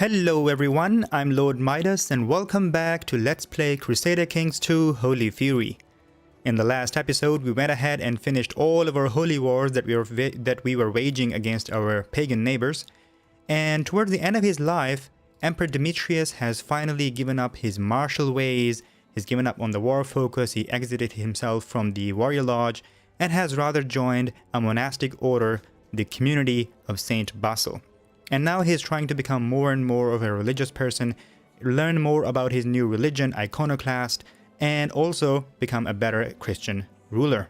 Hello everyone, I'm LordMidas and welcome back to Let's Play Crusader Kings 2 Holy Fury. In the last episode, we went ahead and finished all of our holy wars that we were waging against our pagan neighbors, and towards the end of his life, Emperor Demetrius has finally given up his martial ways, he's given up on the war focus, he exited himself from the warrior lodge, and has rather joined a monastic order, the community of Saint Basil. And now he's trying to become more and more of a religious person, learn more about his new religion, iconoclast, and also become a better Christian ruler.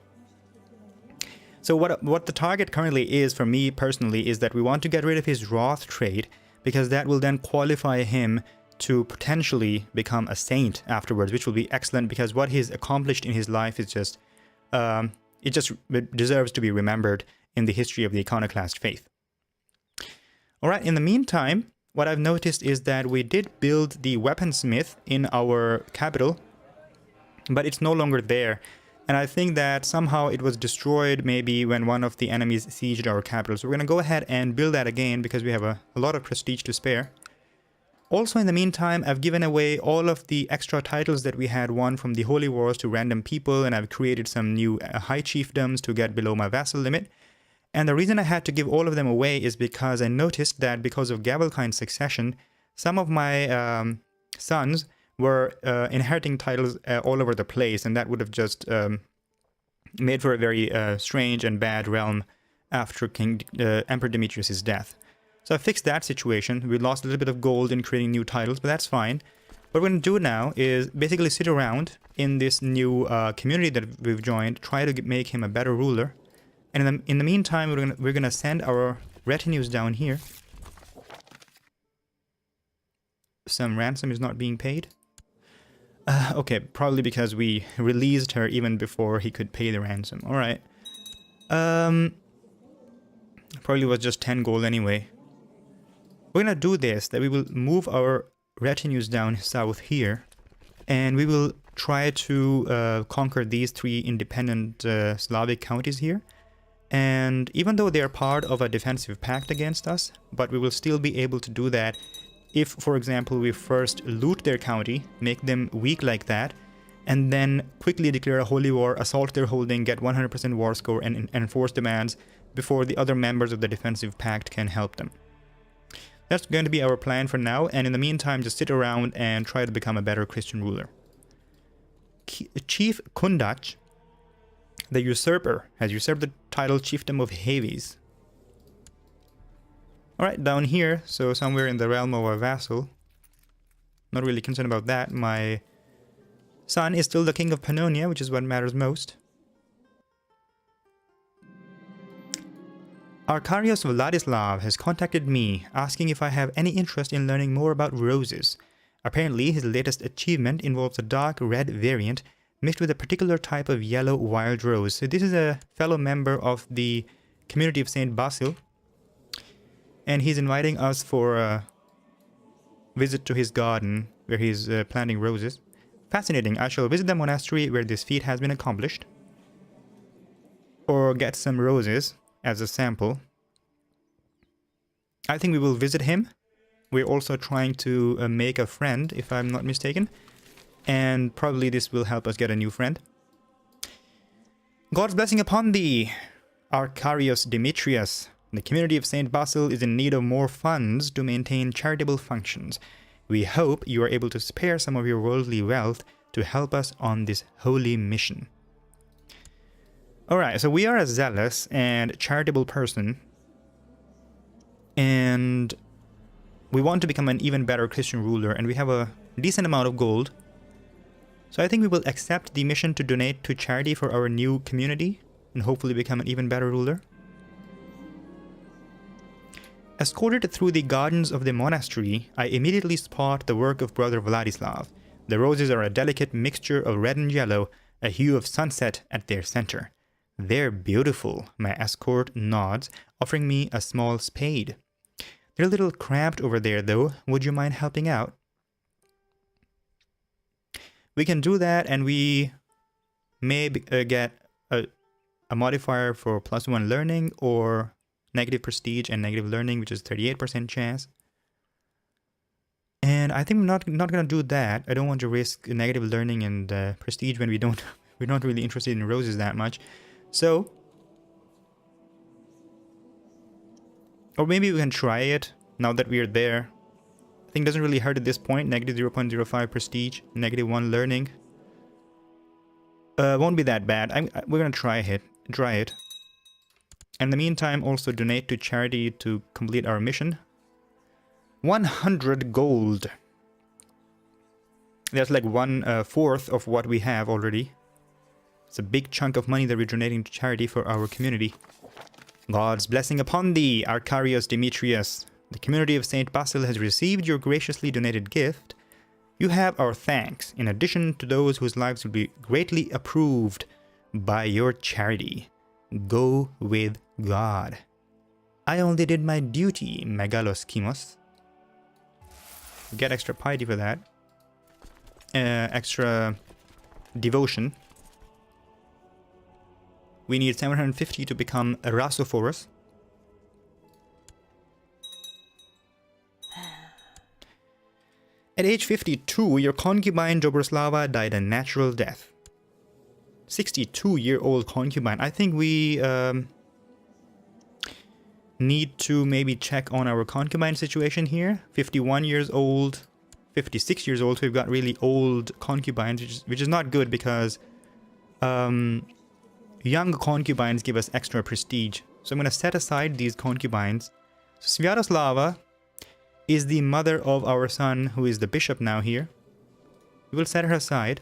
So what the target currently is for me personally is that we want to get rid of his wrath trait, because that will then qualify him to potentially become a saint afterwards, which will be excellent because what he's accomplished in his life is just, it deserves to be remembered in the history of the iconoclast faith. Alright, in the meantime, what I've noticed is that we did build the weaponsmith in our capital, but it's no longer there. And I think that somehow it was destroyed maybe when one of the enemies sieged our capital. So we're going to go ahead and build that again because we have a lot of prestige to spare. Also in the meantime, I've given away all of the extra titles that we had won from the Holy Wars to random people, and I've created some new high chiefdoms to get below my vassal limit. And the reason I had to give all of them away is because I noticed that because of Gavelkind succession, some of my sons were inheriting titles all over the place, and that would have just made for a very strange and bad realm after Emperor Demetrius' death. So I fixed that situation. We lost a little bit of gold in creating new titles, but that's fine. What we're going to do now is basically sit around in this new community that we've joined, try to make him a better ruler. And in the meantime, we're gonna send our retinues down here. Some ransom is not being paid. Okay, probably because we released her even before he could pay the ransom. Alright. Probably was just 10 gold anyway. We're gonna do this, that we will move our retinues down south here. And we will try to conquer these 3 independent Slavic counties here. And even though they are part of a defensive pact against us, but we will still be able to do that if, for example, we first loot their county, make them weak like that, and then quickly declare a holy war, assault their holding, get 100% war score, and enforce demands before the other members of the defensive pact can help them. That's going to be our plan for now, and in the meantime, just sit around and try to become a better Christian ruler. Chief Kundach, the usurper, has usurped the title Chiefdom of Hades. Alright, down here, so somewhere in the realm of our vassal. Not really concerned about that. My son is still the king of Pannonia, which is what matters most. Arcarius Vladislav has contacted me, asking if I have any interest in learning more about roses. Apparently, his latest achievement involves a dark red variant mixed with a particular type of yellow wild rose. So this is a fellow member of the community of Saint Basil, and he's inviting us for a visit to his garden where he's planting roses. Fascinating. I shall visit the monastery where this feat has been accomplished, or get some roses as a sample. I think we will visit him. We're also trying to make a friend, if I'm not mistaken. And probably this will help us get a new friend. God's blessing upon thee, Arcarius Demetrius. The community of Saint Basil is in need of more funds to maintain charitable functions. We hope you are able to spare some of your worldly wealth to help us on this holy mission. Alright, so we are a zealous and charitable person, and we want to become an even better Christian ruler, and we have a decent amount of gold. So I think we will accept the mission to donate to charity for our new community and hopefully become an even better ruler. Escorted through the gardens of the monastery, I immediately spot the work of Brother Vladislav. The roses are a delicate mixture of red and yellow, a hue of sunset at their center. They're beautiful, my escort nods, offering me a small spade. They're a little cramped over there though, would you mind helping out? We can do that, and we may get a modifier for +1 learning, or negative prestige and negative learning, which is 38% chance. And I think I'm not gonna do that. I don't want to risk negative learning and prestige when we're not really interested in roses that much. So, or maybe we can try it now that we're there. I think it doesn't really hurt at this point. Negative 0.05 prestige, negative 1 learning. Won't be that bad. We're gonna try it. In the meantime, also donate to charity to complete our mission. 100 gold. That's like 1/4 of what we have already. It's a big chunk of money that we're donating to charity for our community. God's blessing upon thee, Arcarius Demetrius. The community of St. Basil has received your graciously donated gift. You have our thanks, in addition to those whose lives will be greatly approved by your charity. Go with God. I only did my duty, Megalos Kimos. Get extra piety for that. Extra devotion. We need 750 to become a Rassophorus. At age 52, your concubine Dobroslava died a natural death. 62-year-old concubine. I think we need to maybe check on our concubine situation here. 51 years old, 56 years old, so we've got really old concubines, which is not good because young concubines give us extra prestige. So I'm going to set aside these concubines. So Sviatoslava is the mother of our son, who is the bishop now here. We will set her aside.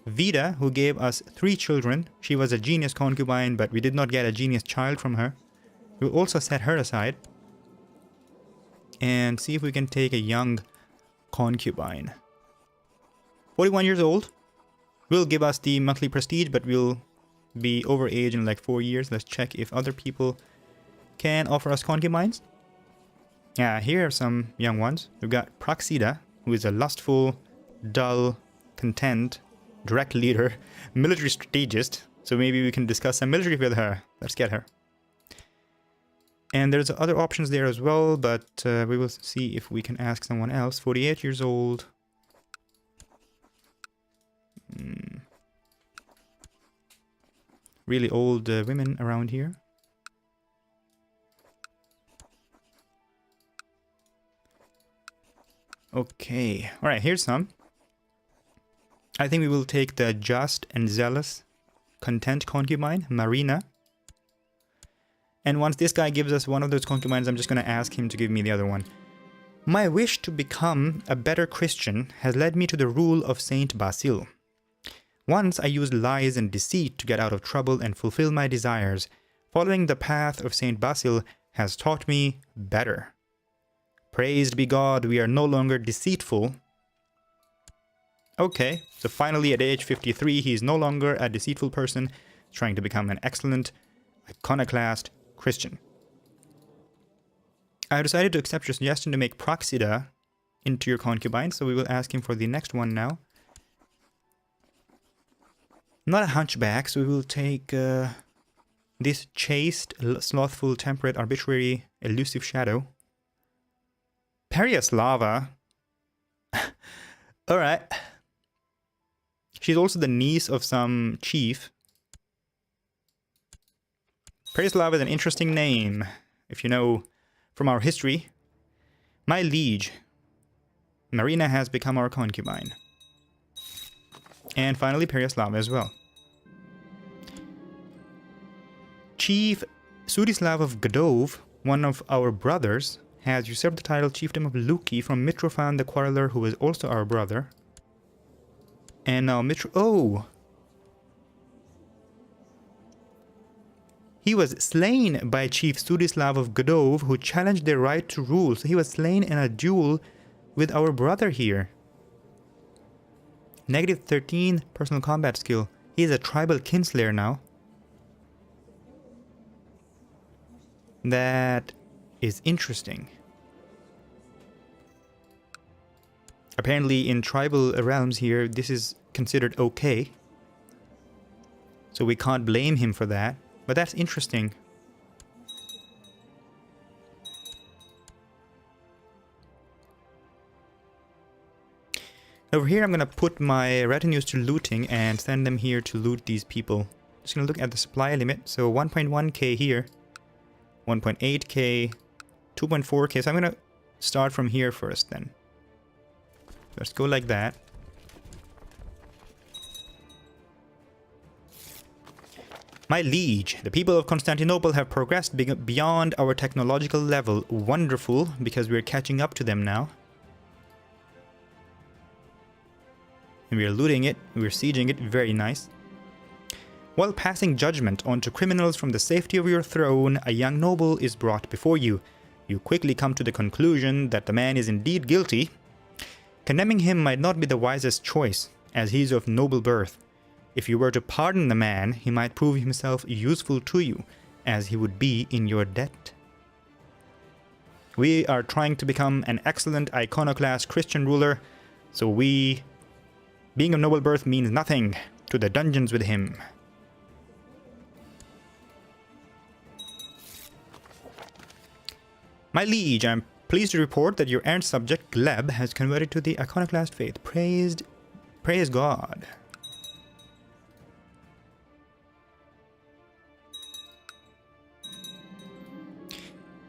Vida, who gave us 3 children. She was a genius concubine, but we did not get a genius child from her. We'll also set her aside. And see if we can take a young concubine. 41 years old. Will give us the monthly prestige, but we'll be over age in like 4 years. Let's check if other people can offer us concubines. Yeah, here are some young ones. We've got Praxida, who is a lustful, dull, content, direct leader, military strategist. So maybe we can discuss some military with her. Let's get her. And there's other options there as well, but we will see if we can ask someone else. 48 years old. Really old women around here. Okay, alright, here's some. I think we will take the just and zealous, content concubine, Marina. And once this guy gives us one of those concubines, I'm just going to ask him to give me the other one. My wish to become a better Christian has led me to the rule of Saint Basil. Once I used lies and deceit to get out of trouble and fulfill my desires. Following the path of Saint Basil has taught me better. Praised be God, we are no longer deceitful. Okay, so finally at age 53, he's no longer a deceitful person, trying to become an excellent, iconoclast Christian. I decided to accept your suggestion to make Praxida into your concubine, so we will ask him for the next one now. Not a hunchback, so we will take this chaste, slothful, temperate, arbitrary, elusive shadow. Peryaslava. Alright. She's also the niece of some chief. Peryaslava is an interesting name, if you know from our history. My liege, Marina has become our concubine. And finally, Peryaslava as well. Chief Sudislav of Godov, one of our brothers, has usurped the title Chiefdom of Luki from Mitrofan the Quarreler, who is also our brother. And now he was slain by Chief Sudislav of Godov, who challenged their right to rule. So he was slain in a duel with our brother here. Negative 13 personal combat skill. He is a tribal kinslayer now. That is interesting. Apparently in tribal realms here, this is considered okay. So we can't blame him for that. But that's interesting. Over here, I'm gonna put my retinues to looting and send them here to loot these people. Just gonna look at the supply limit. So 1.1k here, 1.8k, 2.4k. So I'm gonna start from here first then. Let's go like that. My liege, the people of Constantinople have progressed beyond our technological level. Wonderful, because we're catching up to them now. And we're looting it, we're sieging it, very nice. While passing judgment onto criminals from the safety of your throne, a young noble is brought before you. You quickly come to the conclusion that the man is indeed guilty. Condemning him might not be the wisest choice, as he is of noble birth. If you were to pardon the man, he might prove himself useful to you, as he would be in your debt. We are trying to become an excellent iconoclast Christian ruler, so being of noble birth means nothing. To the dungeons with him. My liege, I am pleased to report that your errant subject Gleb has converted to the iconoclast faith. Praise God.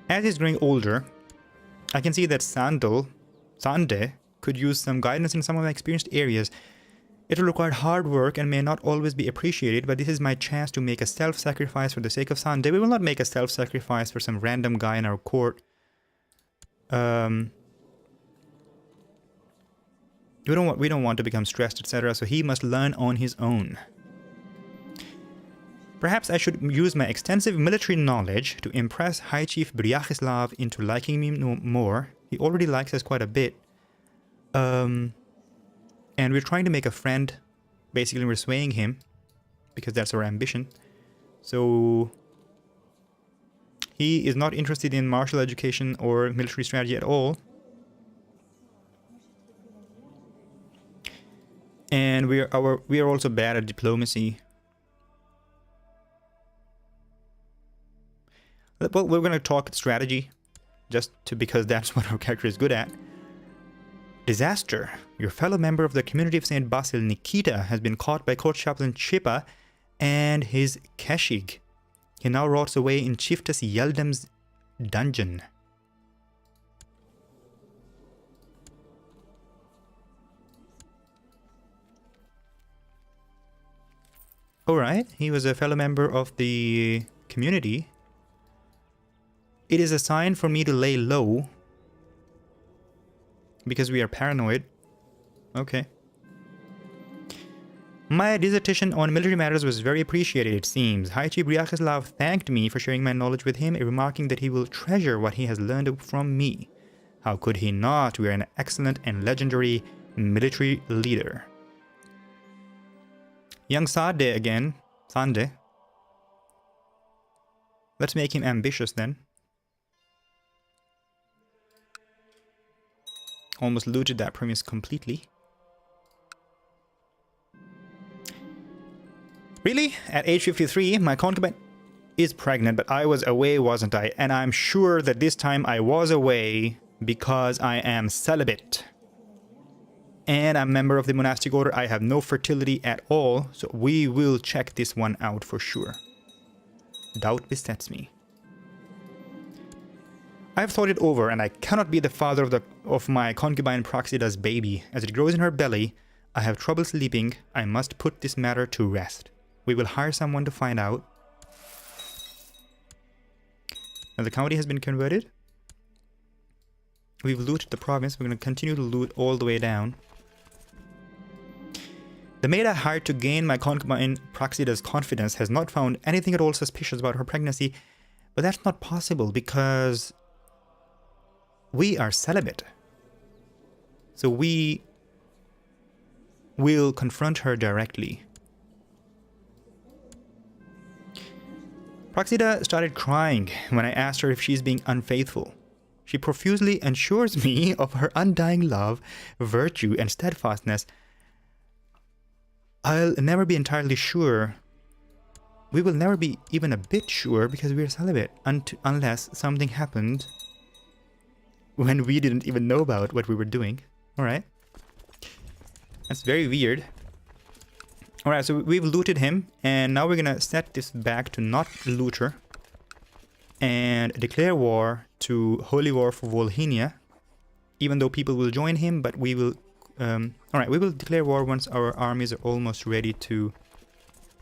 As he's growing older, I can see that Sande could use some guidance in some of my experienced areas. It will require hard work and may not always be appreciated, but this is my chance to make a self-sacrifice for the sake of Sande. We will not make a self-sacrifice for some random guy in our court. We don't want to become stressed, etc. So he must learn on his own. Perhaps I should use my extensive military knowledge to impress High Chief Bryachislav into liking me more. He already likes us quite a bit. And we're trying to make a friend. Basically, we're swaying him because that's our ambition. So he is not interested in martial education or military strategy at all. And we are also bad at diplomacy. Well, we're going to talk strategy because that's what our character is good at. Disaster. Your fellow member of the community of St. Basil, Nikita, has been caught by court chaplain Chipa and his Keshig. He now rots away in Chiefess Yeldem's dungeon. Alright, he was a fellow member of the community. It is a sign for me to lay low. Because we are paranoid. Okay. My dissertation on military matters was very appreciated, it seems. High Chief Bryachislav thanked me for sharing my knowledge with him, remarking that he will treasure what he has learned from me. How could he not? We are an excellent and legendary military leader. Young Sade again. Sande. Let's make him ambitious then. Almost looted that premise completely. Really? At age 53, my concubine is pregnant, but I was away, wasn't I? And I'm sure that this time I was away because I am celibate. And I'm a member of the monastic order. I have no fertility at all, so we will check this one out for sure. Doubt besets me. I have thought it over, and I cannot be the father of my concubine Praxida's baby. As it grows in her belly, I have trouble sleeping. I must put this matter to rest. We will hire someone to find out. Now the county has been converted. We've looted the province. We're going to continue to loot all the way down. The maid I hired to gain my concubine Praxida's confidence has not found anything at all suspicious about her pregnancy. But that's not possible because we are celibate. So we will confront her directly. Praxida started crying when I asked her if she's being unfaithful. She profusely assures me of her undying love, virtue, and steadfastness. I'll never be entirely sure. We will never be even a bit sure because we are celibate unless something happened when we didn't even know about what we were doing. Alright. That's very weird. Alright, so we've looted him, and now we're gonna set this back to not looter. And declare war to Holy War for Volhynia. Even though people will join him, but we will... Alright, we will declare war once our armies are almost ready to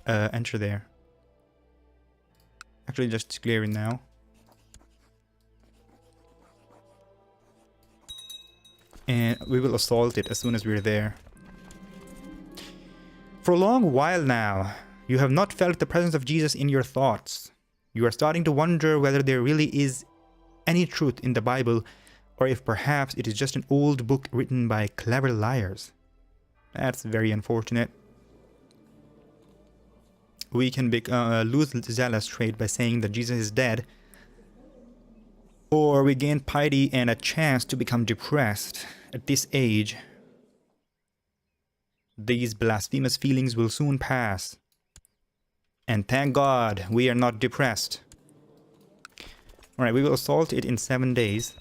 enter there. Actually, just declare it now. And we will assault it as soon as we're there. For a long while now, you have not felt the presence of Jesus in your thoughts. You are starting to wonder whether there really is any truth in the Bible, or if perhaps it is just an old book written by clever liars. That's very unfortunate. We can lose zealous trait by saying that Jesus is dead, or we gain piety and a chance to become depressed. At this age, these blasphemous feelings will soon pass. And thank God we are not depressed. Alright, we will assault it in 7 days.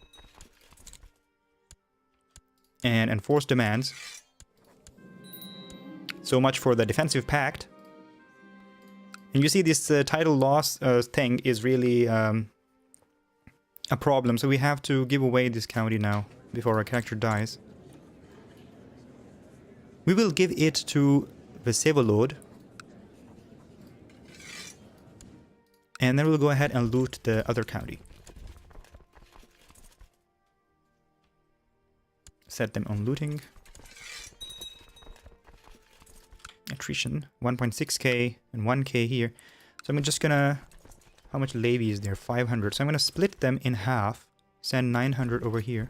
And enforce demands. So much for the defensive pact. And you see this title loss thing is really a problem. So we have to give away this county now before our character dies. We will give it to the Vsevolod. And then we'll go ahead and loot the other county. Set them on looting. Attrition, 1.6k and 1k here. So I'm just gonna... How much levy is there? 500. So I'm gonna split them in half. Send 900 over here.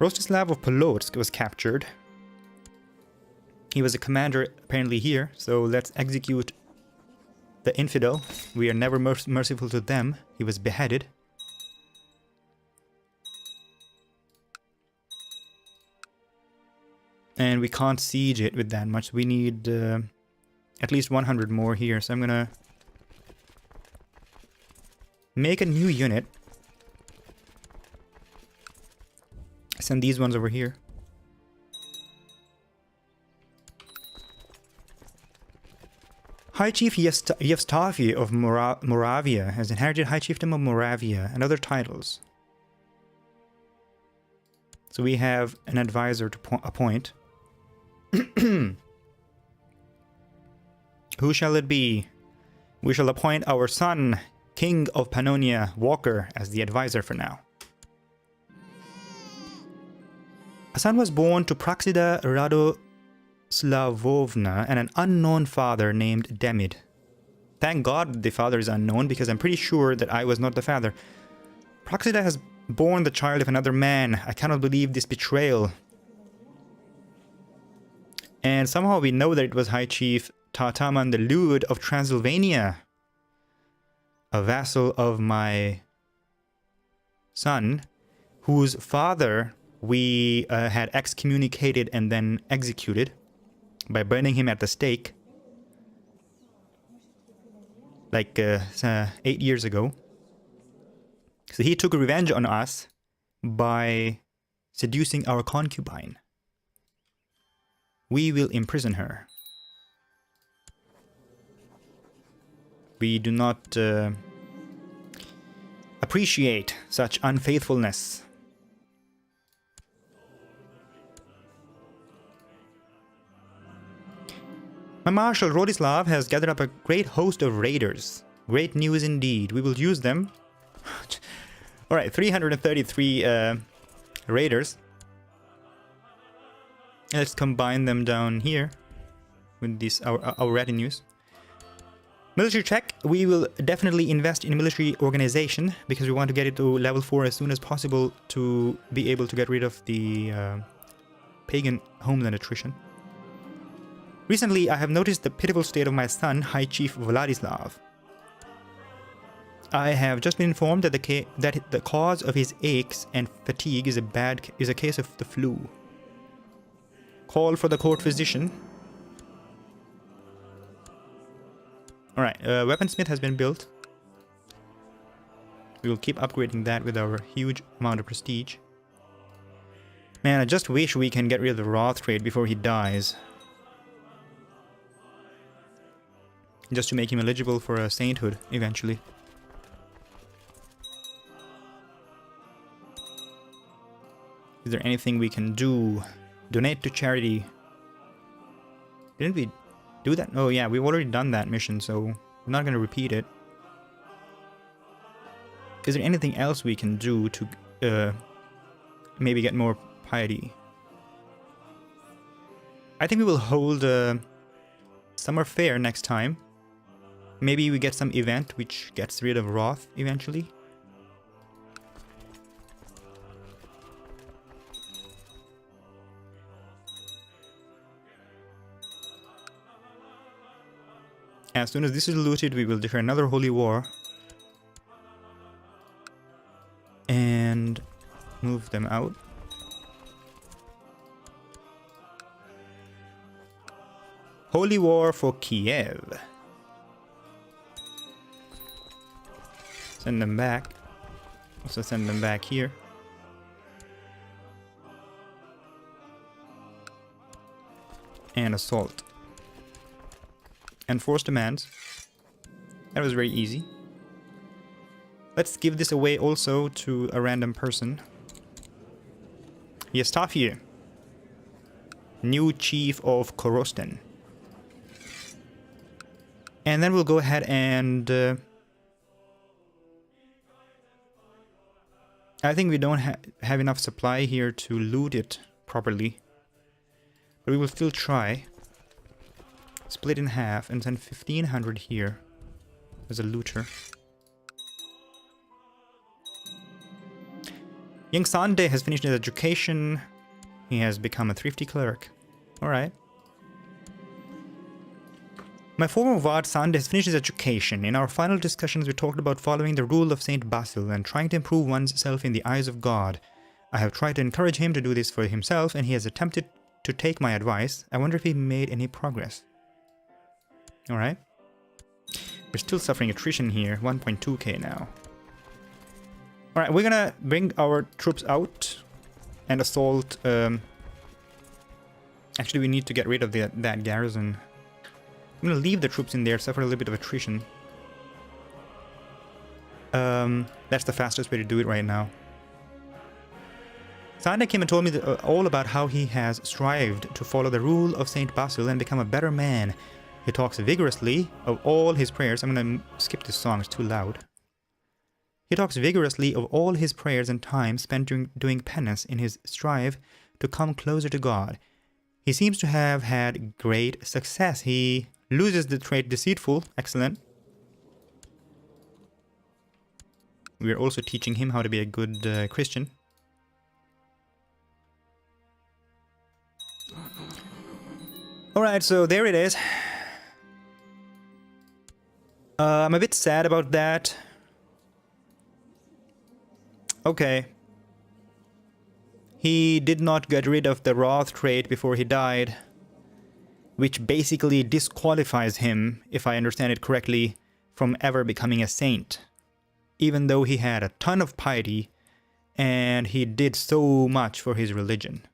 Rostislav of Polotsk was captured. He was a commander apparently here, so let's execute the infidel. We are never merciful to them. He was beheaded. And we can't siege it with that much. We need at least 100 more here, so I'm gonna make a new unit. Send these ones over here. High Chief Yevstafi of Moravia has inherited High Chiefdom of Moravia and other titles. So we have an advisor to appoint. Who shall it be? We shall appoint our son, King of Pannonia, Walker, as the advisor for now. A son was born to Praxida Radoslavovna and an unknown father named Demid. Thank God the father is unknown, because I'm pretty sure that I was not the father. Praxida has born the child of another man. I cannot believe this betrayal. And somehow we know that it was High Chief Tartaman the Lewd of Transylvania, a vassal of my son, whose father we had excommunicated and then executed by burning him at the stake like 8 years ago. So he took revenge on us by seducing our concubine. We will imprison her. We do not appreciate such unfaithfulness. My Marshal Rodislav has gathered up a great host of raiders. Great news indeed. We will use them. Alright, 333 raiders. Let's combine them down here with these our retinues. Military check. We will definitely invest in military organization because we want to get it to level 4 as soon as possible to be able to get rid of the pagan homeland attrition. Recently, I have noticed the pitiful state of my son, High Chief Vladislav. I have just been informed that the cause of his aches and fatigue is a case of the flu. Call for the court physician. Alright, weaponsmith has been built. We will keep upgrading that with our huge amount of prestige. Man, I just wish we can get rid of the Wrath trait before he dies. Just to make him eligible for a sainthood eventually. Is there anything we can do? Donate to charity. Didn't we do that? Oh yeah, we've already done that mission, so we're not going to repeat it. Is there anything else we can do to maybe get more piety? I think we will hold a summer fair next time. Maybe we get some event which gets rid of Wrath eventually. As soon as this is looted, we will declare another holy war. And move them out. Holy war for Kiev. Send them back. Also send them back here. And assault. Enforce demands. That was very easy. Let's give this away also to a random person. Yestafir, new chief of Korosten. And then we'll go ahead and... I think we don't have enough supply here to loot it properly. But we will still try. Split in half and send 1500 here as a looter. Young Sande has finished his education. He has become a thrifty cleric. Alright. My former Vard Sande has finished his education. In our final discussions we talked about following the rule of Saint Basil and trying to improve one's self in the eyes of God. I have tried to encourage him to do this for himself and he has attempted to take my advice. I wonder if he made any progress. Alright. We're still suffering attrition here. 1.2k now. Alright, we're gonna bring our troops out and assault... Actually, we need to get rid of that garrison. I'm gonna leave the troops in there, suffer a little bit of attrition. That's the fastest way to do it right now. Sande came and told me all about how he has strived to follow the rule of Saint Basil and become a better man. He talks vigorously of all his prayers. I'm gonna skip this song, it's too loud. He talks vigorously of all his prayers and time spent doing penance in his strive to come closer to God. He seems to have had great success. He loses the trait deceitful. Excellent. We are also teaching him how to be a good Christian. Alright, so there it is. I'm a bit sad about that. Okay. He did not get rid of the Wrath trait before he died, which basically disqualifies him, if I understand it correctly, from ever becoming a saint. Even though he had a ton of piety, and he did so much for his religion.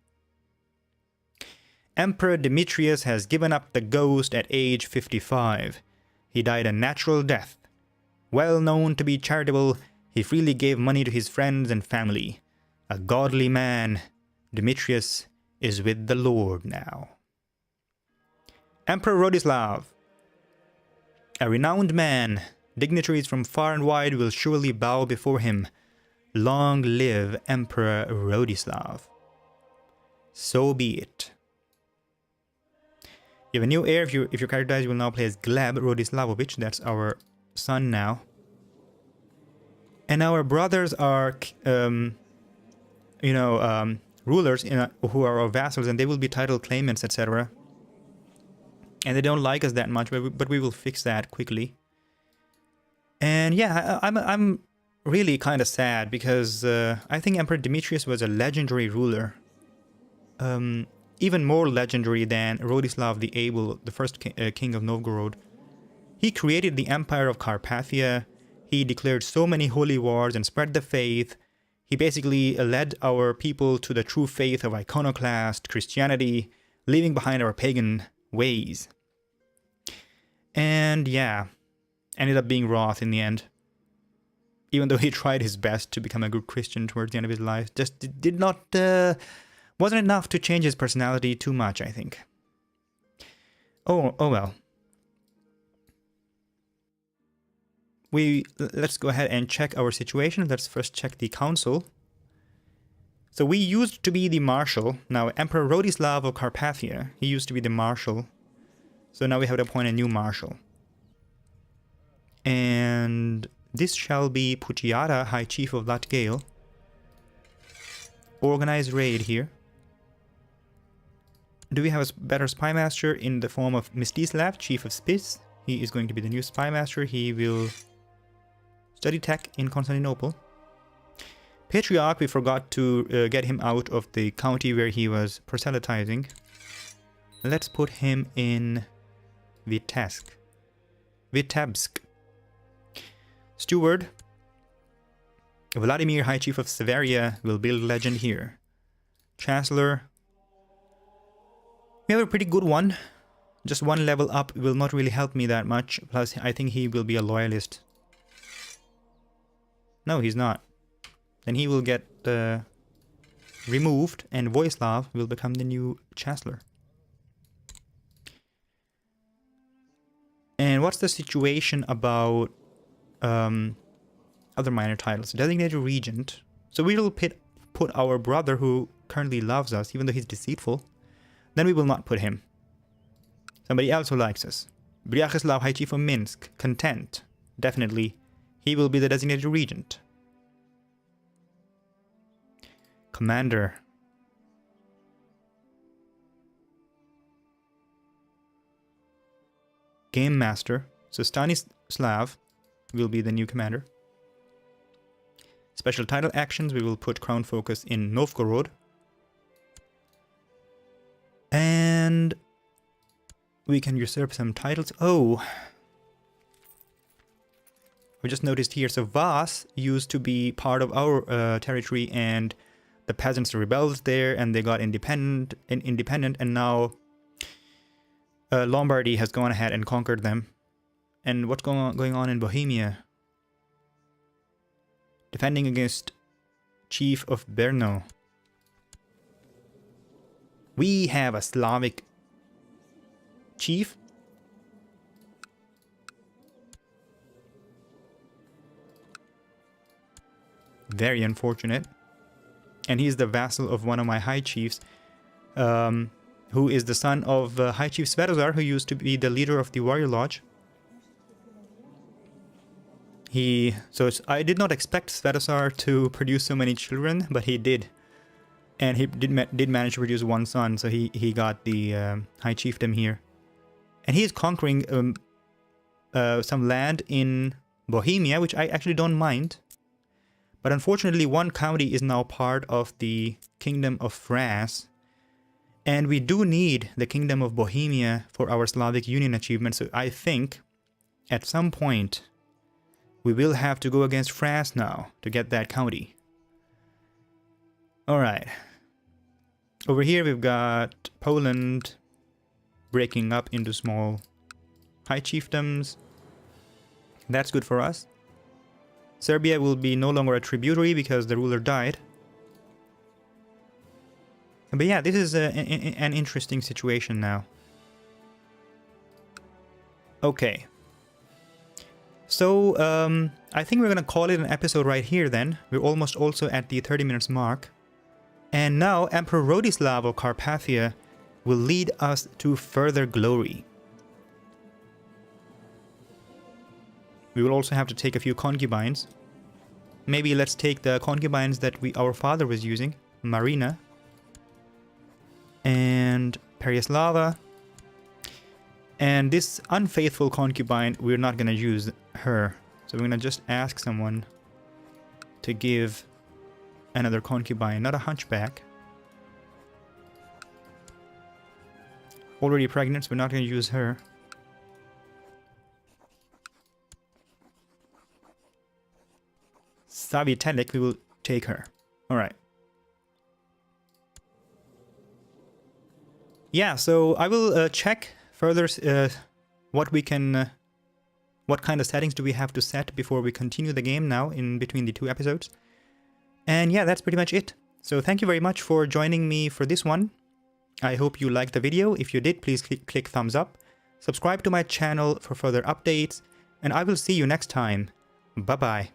Emperor Demetrius has given up the ghost at age 55. He died a natural death. Well known to be charitable, he freely gave money to his friends and family. A godly man, Demetrius is with the Lord now. Emperor Rodislav, a renowned man, dignitaries from far and wide will surely bow before him. Long live Emperor Rodislav. So be it. You have a new heir. If your character dies, you will now play as Gleb Rodislavovich. That's our son now. And our brothers are, rulers who are our vassals, and they will be title claimants, etc. And they don't like us that much, but we will fix that quickly. And yeah, I'm really kind of sad because I think Emperor Demetrius was a legendary ruler. Even more legendary than Rodislav the Able, the first king of Novgorod. He created the Empire of Carpathia. He declared so many holy wars and spread the faith. He basically led our people to the true faith of iconoclast Christianity, leaving behind our pagan ways. And yeah, ended up being Wroth in the end. Even though he tried his best to become a good Christian towards the end of his life, just did not, wasn't enough to change his personality too much, I think. Oh well. Let's go ahead and check our situation. Let's first check the council. So we used to be the marshal. Now Emperor Rodislav of Carpathia, he used to be the marshal. So now we have to appoint a new marshal. And this shall be Puchiata, High Chief of Latgale. Organized raid here. Do we have a better spy master in the form of Mstislav, Chief of Spiz? He is going to be the new spy master. He will study tech in Constantinople. Patriarch, we forgot to get him out of the county where he was proselytizing. Let's put him in Vitebsk. Steward. Vladimir, High Chief of Severia, will build legend here. Chancellor. We have a pretty good one. Just one level up will not really help me that much. Plus, I think he will be a loyalist. No, he's not. Then he will get removed, and Voislav will become the new Chancellor. And what's the situation about other minor titles? Designated Regent. So we will put our brother, who currently loves us, even though he's deceitful. Then we will not put him. Somebody else who likes us. Bryachislav, High Chief of Minsk. Content. Definitely. He will be the designated regent. Commander. Game Master. So Stanislav will be the new commander. Special title actions, we will put Crown Focus in Novgorod. And we can usurp some titles. Oh, we just noticed here. So Vas used to be part of our territory, and the peasants rebelled there, and they got independent. And now Lombardy has gone ahead and conquered them. And what's going on in Bohemia? Defending against Chief of Brno. We have a Slavic chief. Very unfortunate. And he's the vassal of one of my high chiefs, who is the son of High Chief Svetozar, who used to be the leader of the Warrior Lodge. I did not expect Svetozar to produce so many children, but he did. And he did manage to produce one son, so he got the High Chiefdom here. And he is conquering some land in Bohemia, which I actually don't mind. But unfortunately, one county is now part of the Kingdom of France. And we do need the Kingdom of Bohemia for our Slavic Union achievement. So I think at some point we will have to go against France now to get that county. Alright. Over here we've got Poland breaking up into small high chiefdoms. That's good for us. Serbia will be no longer a tributary because the ruler died. But yeah, this is an interesting situation now. Okay. So, I think we're gonna call it an episode right here then. We're almost also at the 30 minutes mark. And now Emperor Rodislav of Carpathia will lead us to further glory. We will also have to take a few concubines. Maybe let's take the concubines that our father was using. Marina. And Peryaslava. And this unfaithful concubine, we're not going to use her. So we're going to just ask someone to give another concubine, not a hunchback. Already pregnant, so we're not going to use her. Savitalik, we will take her. Alright. Yeah, so I will check further what we can... what kind of settings do we have to set before we continue the game now in between the 2 episodes. And yeah, that's pretty much it. So thank you very much for joining me for this one. I hope you liked the video. If you did, please click thumbs up. Subscribe to my channel for further updates. And I will see you next time. Bye-bye.